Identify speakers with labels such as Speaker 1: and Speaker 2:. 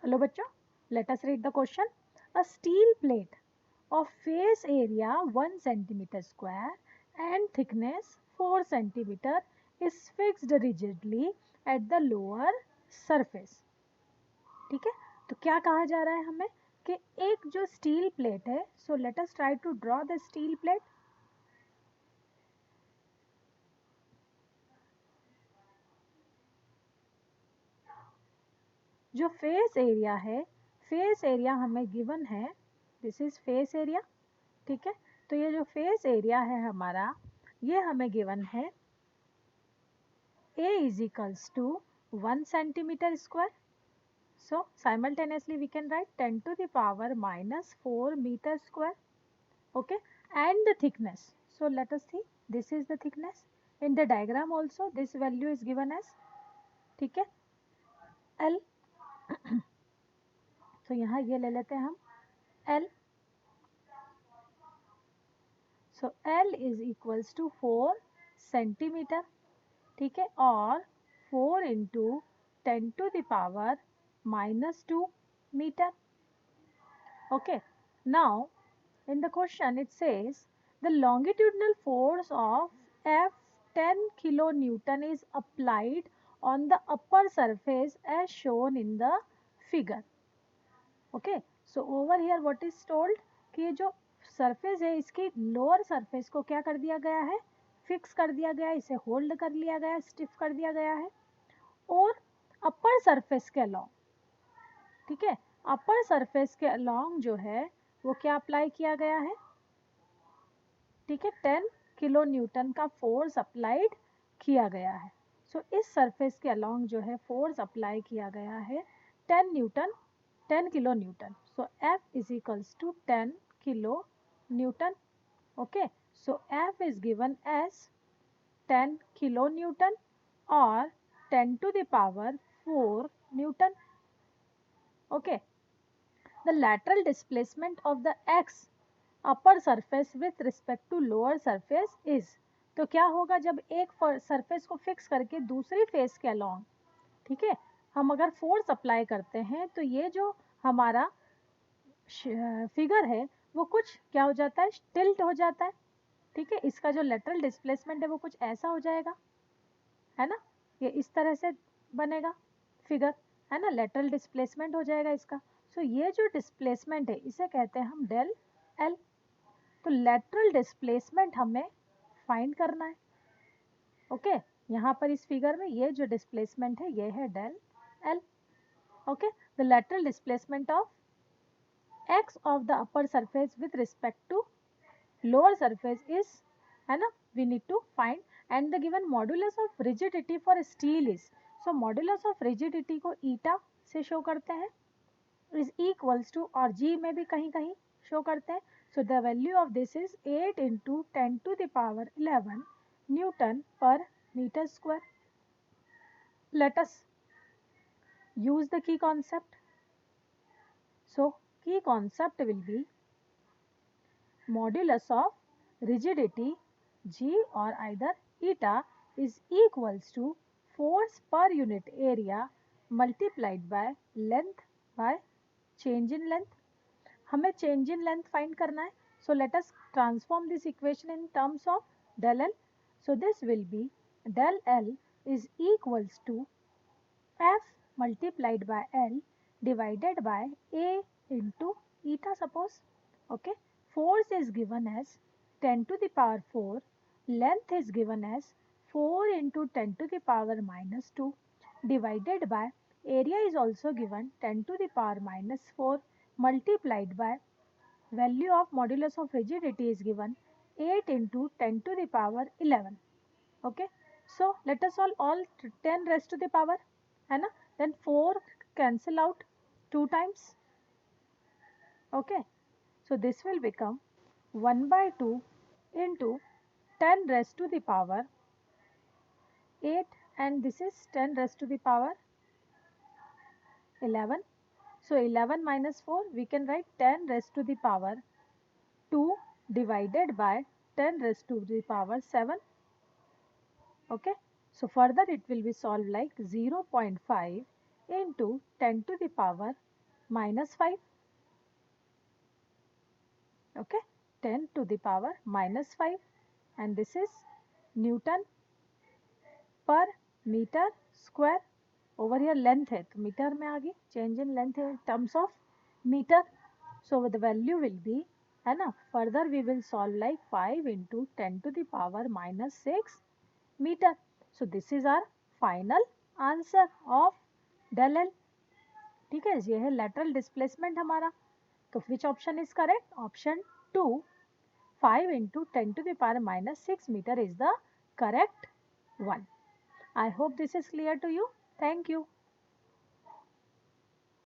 Speaker 1: Hello बच्चों, let us read the question. A steel plate of face area 1 centimeter square and thickness 4 centimeter is fixed rigidly at the lower surface. ठीक है, तो क्या कहा जा रहा है हमें कि एक जो स्टील प्लेट है, so let us try to draw the steel plate. जो फेस एरिया है, फेस एरिया हमें गिवन है, दिस इज फेस एरिया. ठीक है, तो ये जो फेस एरिया है हमारा, ये हमें गिवन है A is equals to 1 centimeter square. So simultaneously we can write 10 to the power minus 4 meter square. Okay, and the thickness. So let us see, this is the thickness. In the diagram also this value is given as, ठीक है, L. तो यहाँ ये ले लेते हैं हम L. So L is equals to 4 centimeter. ठीक है, और 4 into 10 to the power minus 2 meter. Okay, now in the question it says the longitudinal force of F 10 kilonewton is applied on the upper surface as shown in the figure. Okay, so over here what is told कि ये जो surface है इसकी lower surface को क्या कर दिया गया है, फिक्स कर दिया गया है, इसे होल्ड कर लिया गया है, स्टिफ कर दिया गया है. और अपर सरफेस के अलॉन्ग, ठीक है, अपर सरफेस के अलॉन्ग जो है वो क्या अप्लाई किया गया है, ठीक है, 10 किलो न्यूटन का फोर्स अप्लाइड किया गया है. सो इस सरफेस के अलॉन्ग जो है फोर्स अप्लाई किया गया है 10 newton, 10 kilonewton. So F is equals to 10 kilonewton. Okay, so F is given as 10 kilonewton और 10 to the power 4 newton. Okay, the lateral displacement of the x upper surface with respect to lower surface is. तो क्या होगा जब एक surface को fix करके दूसरी face के अलॉन्ग, ठीक है, हम अगर फोर्स अप्लाई करते हैं तो ये जो हमारा फिगर है वो कुछ क्या हो जाता है, टिल्ट हो जाता है. ठीक है, इसका जो लेटरल डिस्प्लेसमेंट है वो कुछ ऐसा हो जाएगा, है ना, ये इस तरह से बनेगा फिगर, है ना, लेटरल डिस्प्लेसमेंट हो जाएगा इसका. सो ये जो डिस्प्लेसमेंट है इसे कहते हैं हम डेल एल. तो लेटरल डिस्प्लेसमेंट हमें फाइंड करना है. ओके, यहाँ पर इस फिगर में ये जो डिस्प्लेसमेंट है ये है del L. Okay, the lateral displacement of x of the upper surface with respect to lower surface is, है ना, we need to find. And the given modulus of rigidity for steel is, so modulus of rigidity को eta से show करते हैं, is equals to, और जी में भी कहीं कहीं शो करते हैं. So the value of this is 8 into 10 to the power 11 Newton per meter square. Let us use the key concept. So key concept will be modulus of rigidity G or either eta is equals to force per unit area multiplied by length by change in length. हमें change in length find करना है. So let us transform this equation in terms of del L. So this will be del L is equals to F multiplied by L divided by A into eta suppose. Okay, force is given as 10 to the power 4, length is given as 4 into 10 to the power minus 2 divided by area is also given 10 to the power minus 4 multiplied by value of modulus of rigidity is given 8 into 10 to the power 11. Okay, so let us solve all 10 raised to the power, है ना, then 4 cancel out 2 times. Okay, so this will become 1 by 2 into 10 raised to the power 8, and this is 10 raised to the power 11. So 11 minus 4, we can write 10 raised to the power 2 divided by 10 raised to the power 7. Okay, so further it will be solved like 0.5 into 10 to the power minus 5. Okay, 10 to the power minus 5, and this is Newton per meter square. Over here length है तो metre में आ गई, change in length है terms of metre. So the value will be, है ना, further we will solve like 5 into 10 to the power minus 6 meter. So this is our final answer of del L. ठीक है, ये है lateral displacement हमारा. तो which option is correct? Option 2, 5 into 10 to the power minus 6 meter is the correct one. I hope this is clear to you. Thank you.